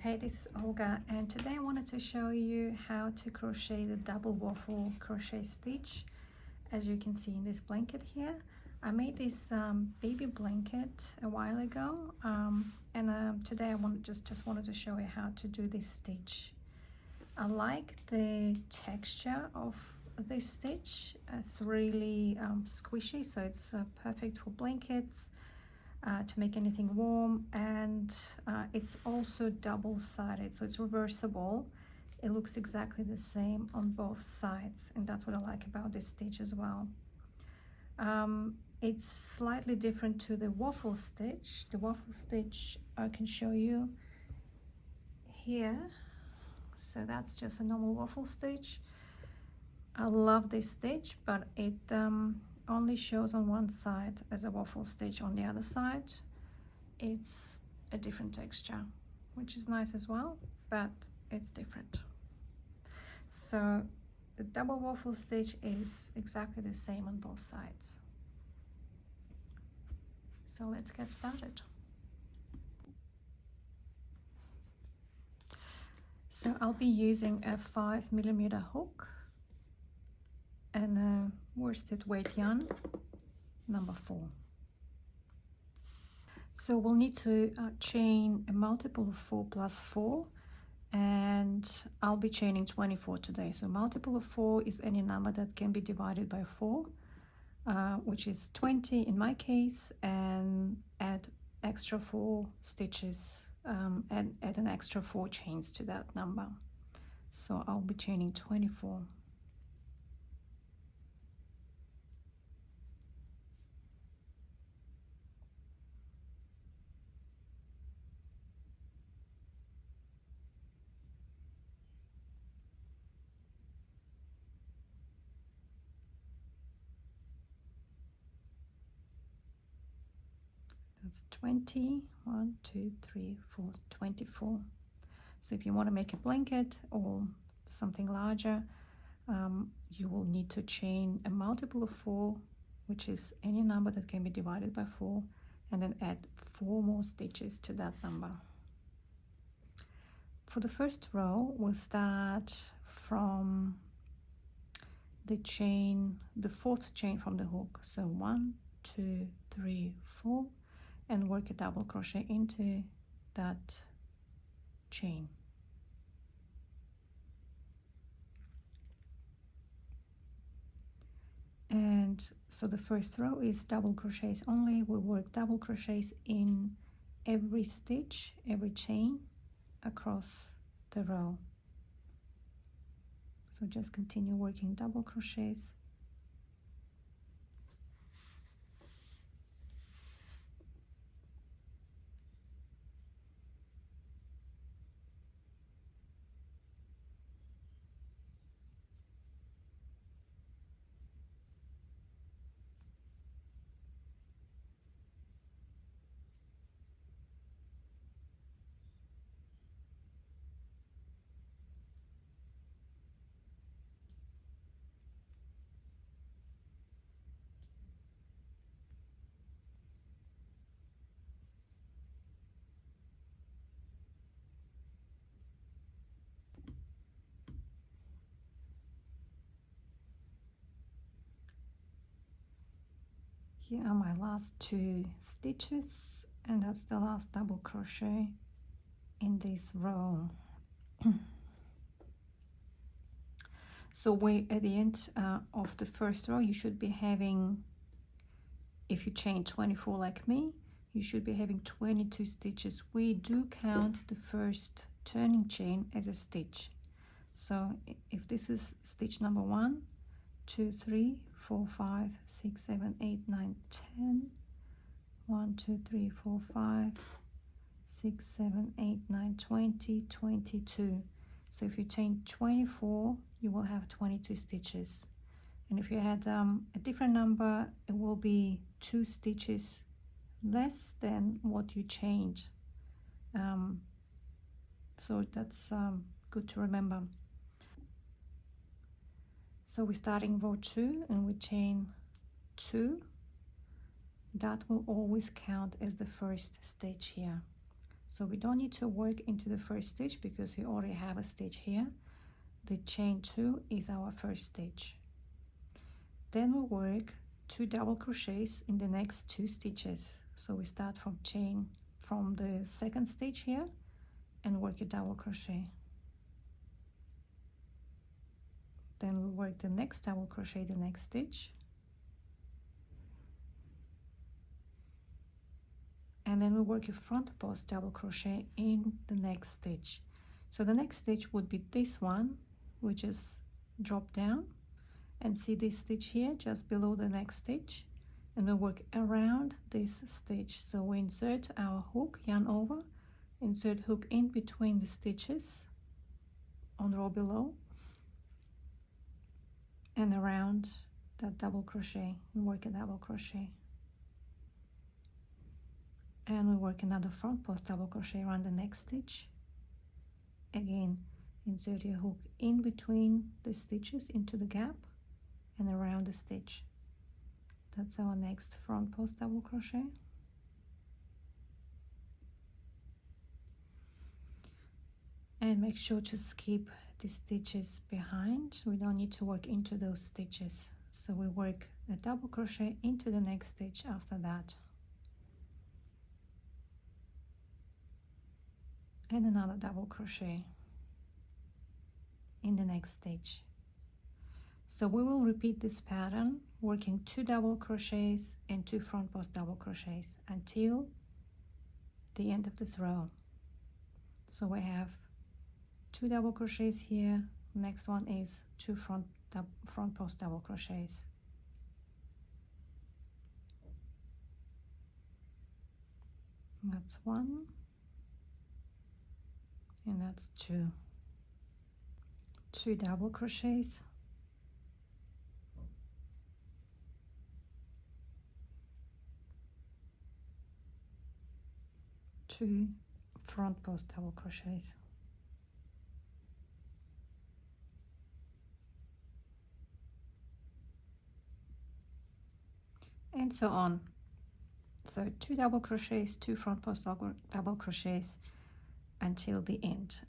Hey, this is Olga, and today I wanted to show you how to crochet the double waffle crochet stitch. As you can see in this blanket here, I made this baby blanket a while ago, and today I just wanted to show you how to do this stitch. I like the texture of this stitch. It's really squishy, so it's perfect for blankets. To make anything warm, and it's also double-sided, so it's reversible. It looks exactly the same on both sides, and that's what I like about this stitch as well. It's slightly different to the waffle stitch. The waffle stitch I can show you here. So that's just a normal waffle stitch. I love this stitch, but it only shows on one side as a waffle stitch. On the other side it's a different texture, which is nice as well, but it's different. So the double waffle stitch is exactly the same on both sides. So let's get started. So I'll be using a 5mm hook and a worsted weight yarn number 4. So we'll need to chain a multiple of 4 plus 4, and I'll be chaining 24 today. So multiple of 4 is any number that can be divided by 4, which is 20 in my case, and add extra 4 stitches, and add an extra 4 chains to that number. So I'll be chaining 24. That's 20, 1, 2, 3, 4, 24. So if you want to make a blanket or something larger, you will need to chain a multiple of 4, which is any number that can be divided by 4, and then add 4 more stitches to that number. For the first row, we'll start from the chain, the 4th chain from the hook. So 1, 2, 3, 4, and work a double crochet into that chain. And so the first row is double crochets only. We work double crochets in every stitch, every chain across the row. So just continue working double crochets. Here are my last 2 stitches, and that's the last double crochet in this row. So at the end of the first row, you should be having, if you chain 24 like me, you should be having 22 stitches. We do count the first turning chain as a stitch. So if this is stitch number 1, 2, 3, 4, 5, 6, 7, 8, 9, 10. 1, 2, 3, 4, 5, 6, 7, 8, 9, 20, 22. So if you chain 24, you will have 22 stitches. And if you had a different number, it will be 2 stitches less than what you chained. So that's good to remember. So we're starting row 2 and we chain 2. That will always count as the first stitch here. So we don't need to work into the first stitch because we already have a stitch here. The chain 2 is our first stitch. Then we work 2 double crochets in the next 2 stitches. So we start from the second stitch here and work a double crochet. Then we work the next double crochet the next stitch, and then we work a front post double crochet in the next stitch. So the next stitch would be this one, which is drop down, and see this stitch here just below the next stitch, and we work around this stitch. So we insert our hook, yarn over, insert hook in between the stitches on row below, and around that double crochet we work a double crochet, and we work another front post double crochet around the next stitch. Again, insert your hook in between the stitches into the gap and around the stitch. That's our next front post double crochet. And make sure to skip the stitches behind. We don't need to work into those stitches. So we work a double crochet into the next stitch after that. And another double crochet in the next stitch. So we will repeat this pattern, working 2 double crochets and 2 front post double crochets until the end of this row. So we have 2 double crochets here, next one is 2 front post double crochets. That's 1, and that's 2. 2 double crochets, 2 front post double crochets. And so on. So 2 double crochets, 2 front post double crochets until the end.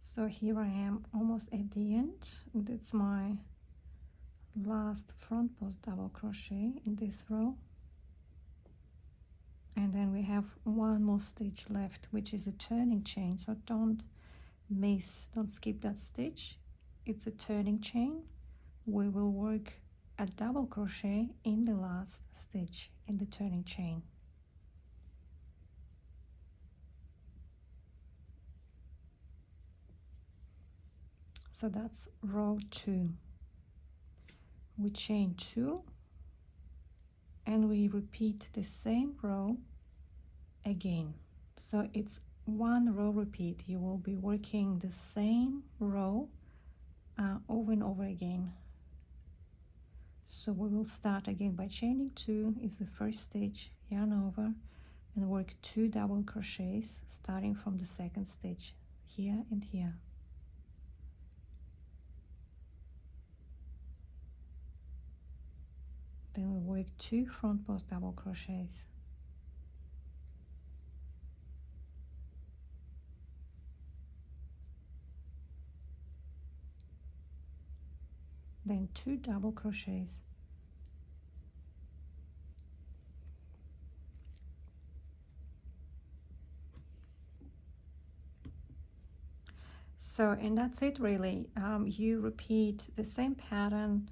So here I am almost at the end. That's my last front post double crochet in this row, and then we have one more stitch left, which is a turning chain. So don't skip that stitch. It's a turning chain. We will work a double crochet in the last stitch in the turning chain. So that's row 2. We chain 2 and we repeat the same row again. So it's 1 row repeat. You will be working the same row over and over again. So we will start again by chaining 2 is the first stitch, yarn over, and work 2 double crochets starting from the second stitch here and here. Then we work 2 front post double crochets. Then 2 double crochets. So, and that's it really. You repeat the same pattern,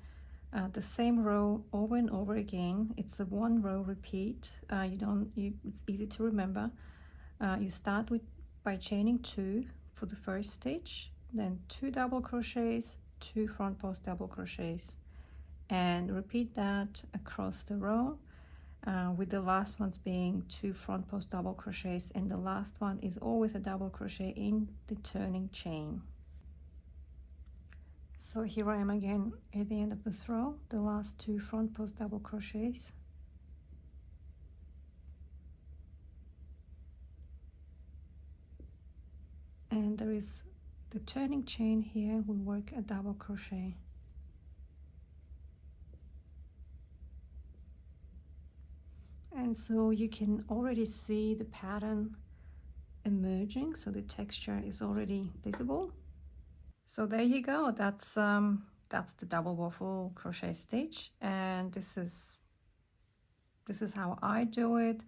the same row over and over again. It's a 1 row repeat. It's easy to remember. You start by chaining 2 for the first stitch, then 2 double crochets, 2 front post double crochets, and repeat that across the row, with the last ones being 2 front post double crochets, and the last one is always a double crochet in the turning chain. So here I am again at the end of this row, the last 2 front post double crochets, and there is the turning chain here. We work a double crochet. And so you can already see the pattern emerging, so the texture is already visible. So there you go. That's the double waffle crochet stitch, and this is how I do it.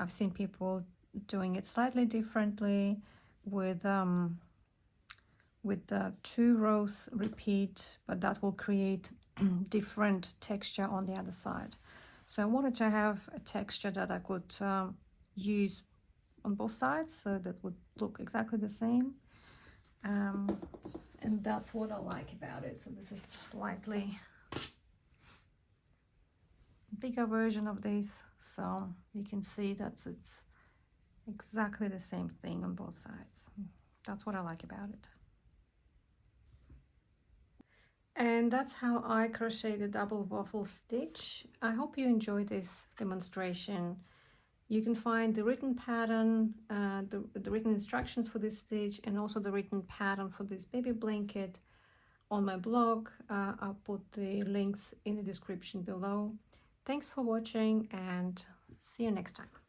I've seen people doing it slightly differently with the 2 rows repeat, but that will create different texture on the other side. So I wanted to have a texture that I could use on both sides, so that would look exactly the same. And that's what I like about it. So this is slightly bigger version of this, so you can see that it's exactly the same thing on both sides. That's what I like about it. And that's how I crochet the double waffle stitch. I hope you enjoyed this demonstration. You can find the written pattern, the written instructions for this stitch, and also the written pattern for this baby blanket on my blog. I'll put the links in the description below. Thanks for watching, and see you next time.